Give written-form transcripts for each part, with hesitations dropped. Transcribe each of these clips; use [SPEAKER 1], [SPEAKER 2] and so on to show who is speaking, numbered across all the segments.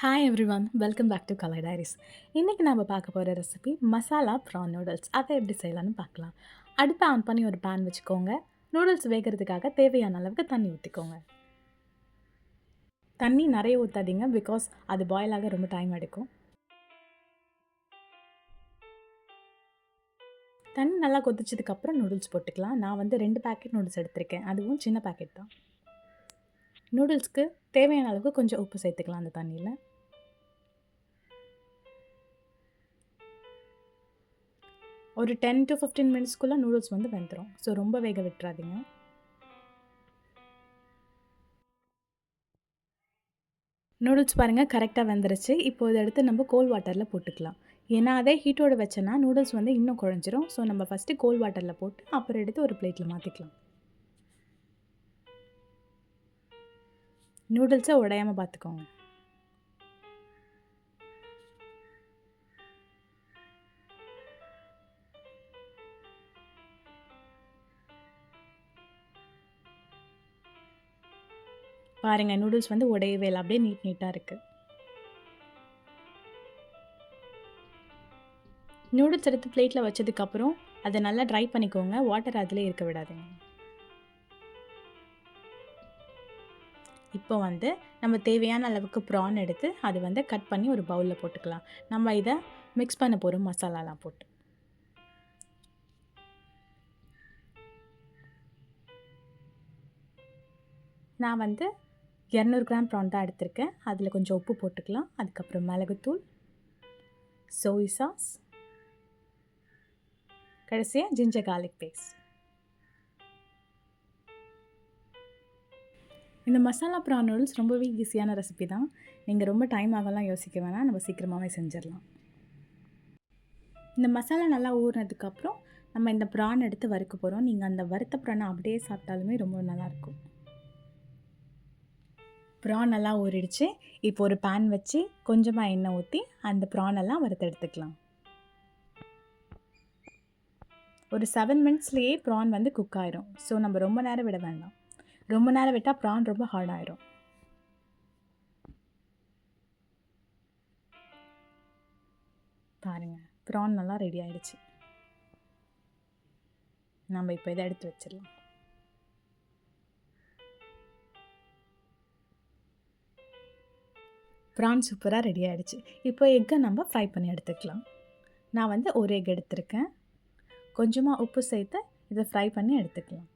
[SPEAKER 1] Hi everyone, welcome back to Kalai diaries. இன்றைக்கி நம்ம பார்க்க போகிற ரெசிபி மசாலா ப்ரான் நூடுல்ஸ். அதை எப்படி செய்யலாம்னு பார்க்கலாம். அடுப்பை ஆன் பண்ணி ஒரு பேன் வச்சுக்கோங்க. நூடுல்ஸ் வேகிறதுக்காக தேவையான அளவுக்கு தண்ணி ஊற்றிக்கோங்க. தண்ணி நிறைய ஊற்றாதீங்க, பிகாஸ் அது பாயில் ஆக ரொம்ப டைம் எடுக்கும். தண்ணி நல்லா கொதிச்சதுக்கப்புறம் நூடுல்ஸ் போட்டுக்கலாம். நான் வந்து 2 பேக்கெட் நூடுல்ஸ் எடுத்திருக்கேன், அதுவும் சின்ன பேக்கெட் தான். நூடுல்ஸ்க்கு தேவையான அளவுக்கு கொஞ்சம் உப்பு சேர்த்துக்கலாம் அந்த தண்ணியில். ஒரு 10 to 15 மினிட்ஸ்க்குள்ளே நூடுல்ஸ் வந்து வெந்துடும். ஸோ ரொம்ப வேக விட்டுறாதீங்க. நூடுல்ஸ் பாருங்கள், கரெக்டாக வெந்துருச்சு. இப்போ இதை எடுத்து நம்ம கோல்ட் வாட்டரில் போட்டுக்கலாம். ஏன்னா அதே ஹீட்டோடு வச்சோன்னா நூடுல்ஸ் வந்து இன்னும் குழஞ்சிரும். ஸோ நம்ம ஃபஸ்ட்டு கோல்ட் வாட்டரில் போட்டு அப்புறம் எடுத்து ஒரு பிளேட்டில் மாற்றிக்கலாம். நூடுல்ஸை உடையாமல் பார்த்துக்கோங்க. பாருங்கள், நூடுல்ஸ் வந்து உடையவே இல்லை, அப்படியே நீட்டாக இருக்குது. நூடுல்ஸ் எடுத்து பிளேட்டில் வச்சதுக்கப்புறம் அதை நல்லா ட்ரை பண்ணிக்கோங்க. வாட்டர் அதிலே இருக்க விடாதீங்க. இப்போ வந்து நம்ம தேவையான அளவுக்கு ப்ரான் எடுத்து அது வந்து கட் பண்ணி ஒரு பவுலில் போட்டுக்கலாம். நம்ம இதை மிக்ஸ் பண்ண போகிறோம் மசாலாலாம் போட்டு. நான் வந்து 200 கிராம் ப்ரான் தான் எடுத்திருக்கேன். அதில் கொஞ்சம் உப்பு போட்டுக்கலாம். அதுக்கப்புறம் மிளகுத்தூள், சோய் சாஸ், கடைசியாக ஜிஞ்சர் கார்லிக் பேஸ்ட். இந்த மசாலா ப்ரான் நூடுல்ஸ் ரொம்பவே ஈஸியான ரெசிபி தான். நீங்கள் ரொம்ப டைம் ஆகலாம் யோசிக்க வேணாம், நம்ம சீக்கிரமாகவே செஞ்சிடலாம். இந்த மசாலா நல்லா ஊறினதுக்கப்புறம் நம்ம இந்த ப்ரான் எடுத்து வறுக்க போகிறோம். நீங்கள் அந்த வறுத்த ப்ரானை அப்படியே சாப்பிட்டாலுமே ரொம்ப நல்லாயிருக்கும். ப்ரான் நல்லா ஊறிடுச்சு. இப்போ ஒரு பேன் வச்சு கொஞ்சமாக எண்ணெய் ஊற்றி அந்த ப்ரானெல்லாம் வறுத்து எடுத்துக்கலாம். ஒரு 7 மினிட்ஸ்லேயே ப்ரான் வந்து குக் ஆயிரும். ஸோ நம்ம ரொம்ப நேரம் விட வேண்டாம். ரொம்ப நேரம் விட்டால் ப்ரான் ரொம்ப ஹார்ட் ஆயிரும். பாருங்கள், ப்ரான் நல்லா ரெடி ஆகிடுச்சு. நம்ம இப்போ இதை எடுத்து வச்சிடலாம். ப்ரான் சூப்பராக ரெடி ஆகிடுச்சு. இப்போ எக்கை நம்ம ஃப்ரை பண்ணி எடுத்துக்கலாம். நான் வந்து ஒரு எக் எடுத்திருக்கேன். கொஞ்சமாக உப்பு சேர்த்து இதை ஃப்ரை பண்ணி எடுத்துக்கலாம்.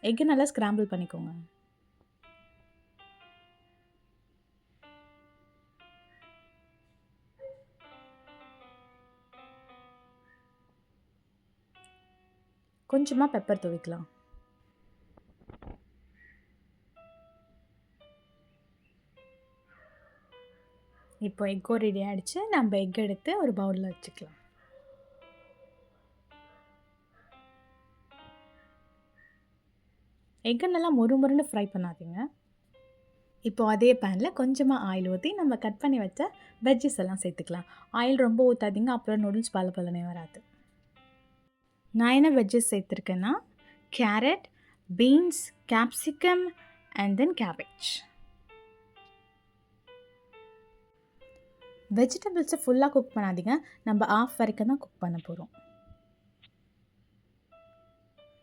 [SPEAKER 1] எக்கு நல்லா ஸ்க்ராம்பிள் பண்ணிக்கோங்க. கொஞ்சமாக பெப்பர் தூவிக்கலாம். இப்போ எக்கோ ரெடி ஆகிடுச்சு. நம்ம எக் எடுத்து ஒரு பவுலில் வச்சுக்கலாம். எக்கை நல்லா மொறுமொறுன்னு ஃப்ரை பண்ணாதீங்க. இப்போ அதே பேனில் கொஞ்சமாக ஆயில் ஊற்றி நம்ம கட் பண்ணி வச்ச வெஜ்ஜஸ் எல்லாம் சேர்த்துக்கலாம். ஆயில் ரொம்ப ஊற்றாதீங்க, அப்புறம் நூடுல்ஸ் பலனே வராது. நான் என்ன வெஜ்ஜஸ் சேர்த்துருக்கேன்னா carrot, beans, capsicum and then cabbage. வெஜிடபிள்ஸை ஃபுல்லாக குக் பண்ணாதீங்க, நம்ம ஆஃப் வரைக்கும் தான் குக் பண்ண போகிறோம்.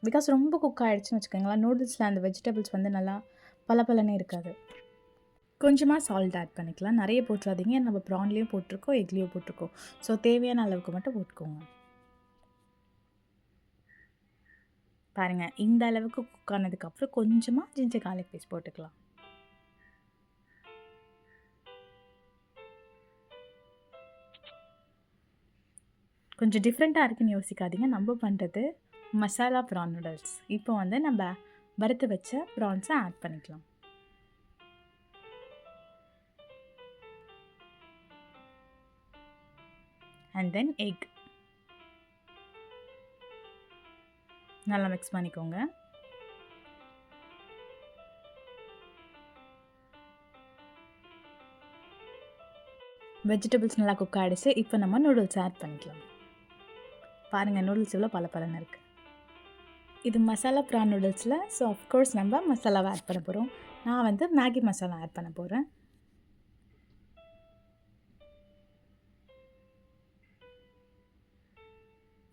[SPEAKER 1] பிகாஸ் ரொம்ப குக் ஆகிடுச்சுன்னு வச்சுக்கோங்களேன், நூடுல்ஸில் அந்த வெஜிடபிள்ஸ் வந்து நல்லா பலனே இருக்காது. கொஞ்சமாக சால்ட் ஆட் பண்ணிக்கலாம். நிறைய போட்டுறாதீங்க, நம்ம ப்ரான்லேயும் போட்டிருக்கோம், எக்லேயும் போட்டிருக்கோம். ஸோ தேவையான அளவுக்கு மட்டும் போட்டுக்கோங்க. பாருங்கள், இந்த அளவுக்கு குக் ஆனதுக்கப்புறம் கொஞ்சமாக ஜிஞ்சர் கார்லிக் பேஸ்ட் போட்டுக்கலாம். கொஞ்சம் டிஃப்ரெண்ட்டாக இருக்குன்னு யோசிக்காதீங்க, நம்ம பண்ணுறது மசாலா ப்ரான் நூடுல்ஸ். இப்போ வந்து நம்ம வறுத்து வச்ச ப்ரான்ஸை ஆட் பண்ணிக்கலாம். அண்ட் தென் எக் நல்லா மிக்ஸ் பண்ணிக்கோங்க. வெஜிடபிள்ஸ் நல்லா குக் ஆகிடுச்சு. இப்போ நம்ம நூடுல்ஸ் ஆட் பண்ணிக்கலாம். பாருங்கள், நூடுல்ஸ் இவ்வளோ பலன்னு இருக்குது. இது மசாலா ப்ரான் நூடுல்ஸில். ஸோ ஆஃப்கோர்ஸ் நம்ம மசாலாவை ஆட் பண்ண போகிறோம். நான் வந்து மேகி மசாலா ஆட் பண்ண போகிறேன்.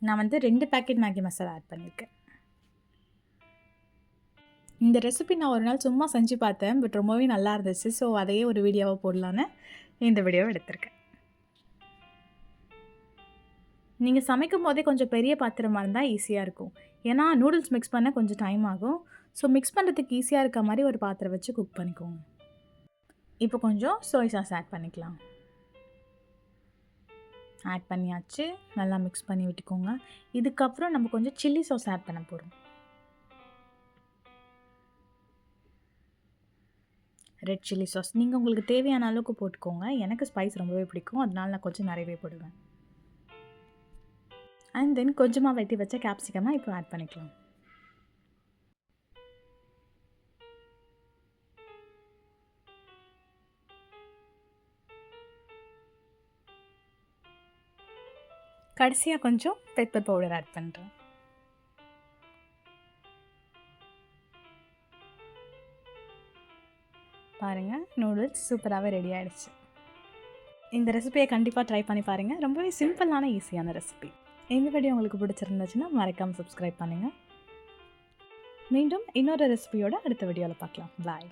[SPEAKER 1] நான் வந்து 2 பேக்கெட் மேகி மசாலா ஆட் பண்ணியிருக்கேன். இந்த ரெசிபி நான் ஒரு நாள் சும்மா செஞ்சு பார்த்தேன். பட் ரொம்பவே நல்லா இருந்துச்சு. ஸோ அதையே ஒரு வீடியோவாக போடலான்னு இந்த வீடியோவை எடுத்திருக்கேன். நீங்கள் சமைக்கும் போதே கொஞ்சம் பெரிய பாத்திரமாக இருந்தால் ஈஸியாக இருக்கும். ஏன்னா நூடுல்ஸ் மிக்ஸ் பண்ண கொஞ்சம் டைம் ஆகும். ஸோ மிக்ஸ் பண்ணுறதுக்கு ஈஸியாக இருக்க மாதிரி ஒரு பாத்திரம் வச்சு குக் பண்ணிக்கோங்க. இப்போ கொஞ்சம் சோய் சாஸ் ஆட் பண்ணிக்கலாம். ஆட் பண்ணியாச்சு. நல்லா மிக்ஸ் பண்ணி விட்டுக்கோங்க. இதுக்கப்புறம் நம்ம கொஞ்சம் சில்லி சாஸ் ஆட் பண்ண போகிறோம். ரெட் சில்லி சாஸ் நீங்கள் உங்களுக்கு தேவையான அளவுக்கு போட்டுக்கோங்க. எனக்கு ஸ்பைஸ் ரொம்பவே பிடிக்கும். அதனால நான் கொஞ்சம் நிறையவே போடுவேன். அண்ட் தென் கொஞ்சமாக வெட்டி வச்ச கேப்சிகமாக இப்போ ஆட் பண்ணிக்கலாம். கடைசியாக கொஞ்சம் பெப்பர் பவுடர் ஆட் பண்ணுறேன். பாருங்கள், நூடுல்ஸ் சூப்பராகவே ரெடி ஆகிடுச்சு. இந்த ரெசிபியை கண்டிப்பாக ட்ரை பண்ணி பாருங்கள். ரொம்பவே சிம்பிளான ஈஸியான ரெசிபி. இந்த வீடியோ உங்களுக்கு பிடிச்சிருந்துச்சுன்னா மறக்காமல் சப்ஸ்கிரைப் பண்ணுங்கள். மீண்டும் இன்னொரு ரெசிபியோட அடுத்த வீடியோவில் பார்க்கலாம். பாய்.